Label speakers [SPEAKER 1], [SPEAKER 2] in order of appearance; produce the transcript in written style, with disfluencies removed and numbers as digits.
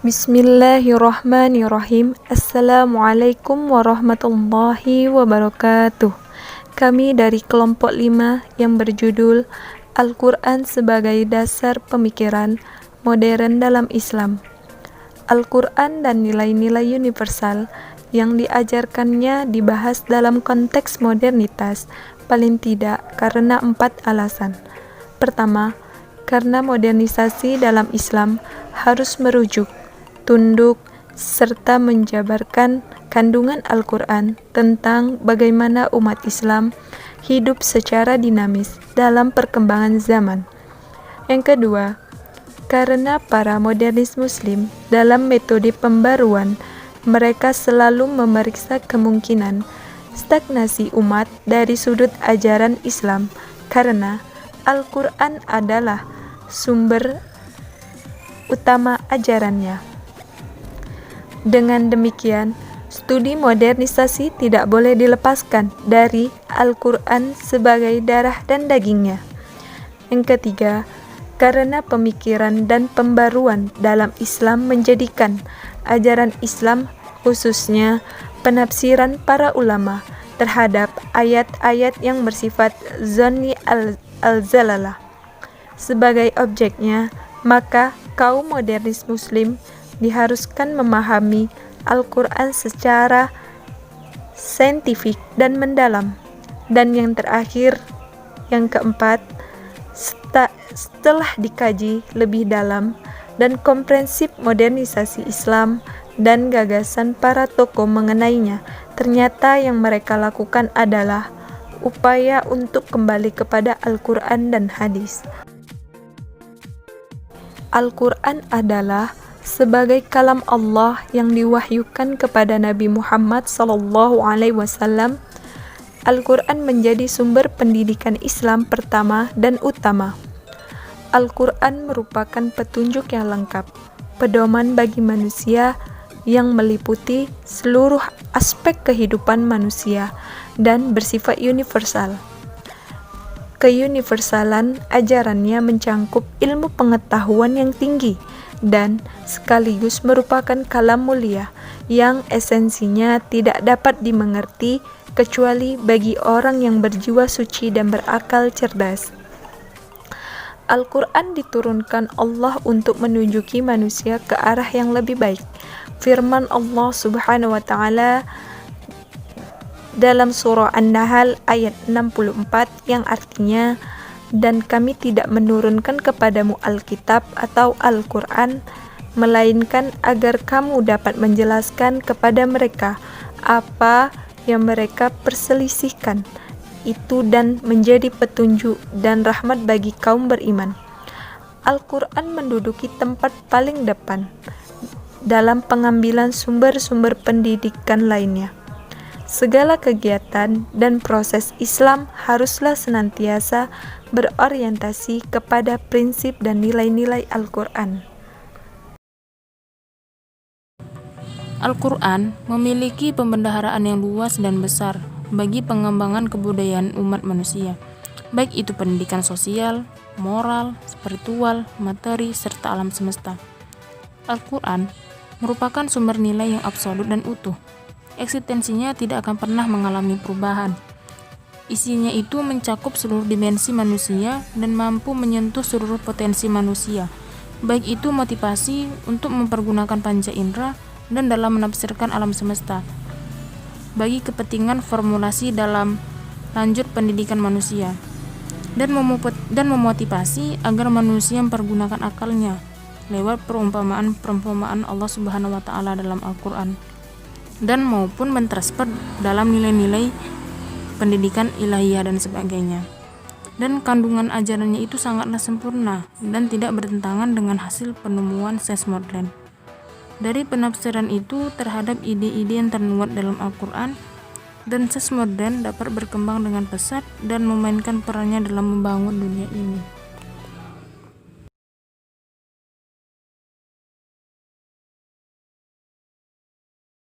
[SPEAKER 1] Bismillahirrahmanirrahim. Assalamualaikum warahmatullahi wabarakatuh. Kami dari kelompok 5 yang berjudul Al-Quran sebagai dasar pemikiran modern dalam Islam. Al-Quran dan nilai-nilai universal yang diajarkannya dibahas dalam konteks modernitas, paling tidak karena 4 alasan. Pertama, karena modernisasi dalam Islam harus merujuk, tunduk, serta menjabarkan kandungan Al-Quran tentang bagaimana umat Islam hidup secara dinamis dalam perkembangan zaman. Yang kedua, karena para modernis Muslim dalam metode pembaruan, mereka selalu memeriksa kemungkinan stagnasi umat dari sudut ajaran Islam, karena Al-Quran adalah sumber utama ajarannya. Dengan demikian, studi modernisasi tidak boleh dilepaskan dari Al-Quran sebagai darah dan dagingnya. Yang ketiga, karena pemikiran dan pembaruan dalam Islam menjadikan ajaran Islam, khususnya penafsiran para ulama terhadap ayat-ayat yang bersifat zonni al-zalalah sebagai objeknya, maka kaum modernis Muslim diharuskan memahami Al-Quran secara saintifik dan mendalam. Dan yang terakhir, yang keempat, setelah dikaji lebih dalam dan komprehensif modernisasi Islam dan gagasan para tokoh mengenainya, ternyata yang mereka lakukan adalah upaya untuk kembali kepada Al-Quran dan hadis. Al-Quran adalah sebagai kalam Allah yang diwahyukan kepada Nabi Muhammad SAW. Al-Quran menjadi sumber pendidikan Islam pertama dan utama. Al-Quran merupakan petunjuk yang lengkap, pedoman bagi manusia yang meliputi seluruh aspek kehidupan manusia dan bersifat universal. Keuniversalan ajarannya mencangkup ilmu pengetahuan yang tinggi dan sekaligus merupakan kalam mulia yang esensinya tidak dapat dimengerti kecuali bagi orang yang berjiwa suci dan berakal cerdas. Al-Quran diturunkan Allah untuk menunjuki manusia ke arah yang lebih baik. Firman Allah Subhanahu wa Ta'ala dalam surah An-Nahl ayat 64 yang artinya, dan kami tidak menurunkan kepadamu Alkitab atau Al-Quran, melainkan agar kamu dapat menjelaskan kepada mereka apa yang mereka perselisihkan itu dan menjadi petunjuk dan rahmat bagi kaum beriman. Al-Quran menduduki tempat paling depan dalam pengambilan sumber-sumber pendidikan lainnya. Segala kegiatan dan proses Islam haruslah senantiasa berorientasi kepada prinsip dan nilai-nilai Al-Quran.
[SPEAKER 2] Al-Quran memiliki pembendaharaan yang luas dan besar bagi pengembangan kebudayaan umat manusia, baik itu pendidikan sosial, moral, spiritual, materi, serta alam semesta. Al-Quran merupakan sumber nilai yang absolut dan utuh. Eksistensinya tidak akan pernah mengalami perubahan. Isinya itu mencakup seluruh dimensi manusia dan mampu menyentuh seluruh potensi manusia, baik itu motivasi untuk mempergunakan panca indera dan dalam menafsirkan alam semesta, bagi kepentingan formulasi dalam lanjut pendidikan manusia, dan memotivasi agar manusia mempergunakan akalnya lewat perumpamaan Allah Subhanahu wa Ta'ala dalam Al-Quran, dan maupun mentransfer dalam nilai-nilai pendidikan ilahiyah dan sebagainya. Dan kandungan ajarannya itu sangatlah sempurna dan tidak bertentangan dengan hasil penemuan sains modern. Dari penafsiran itu terhadap ide-ide yang termuat dalam Al-Quran, dan sains modern dapat berkembang dengan pesat dan memainkan perannya dalam membangun dunia ini.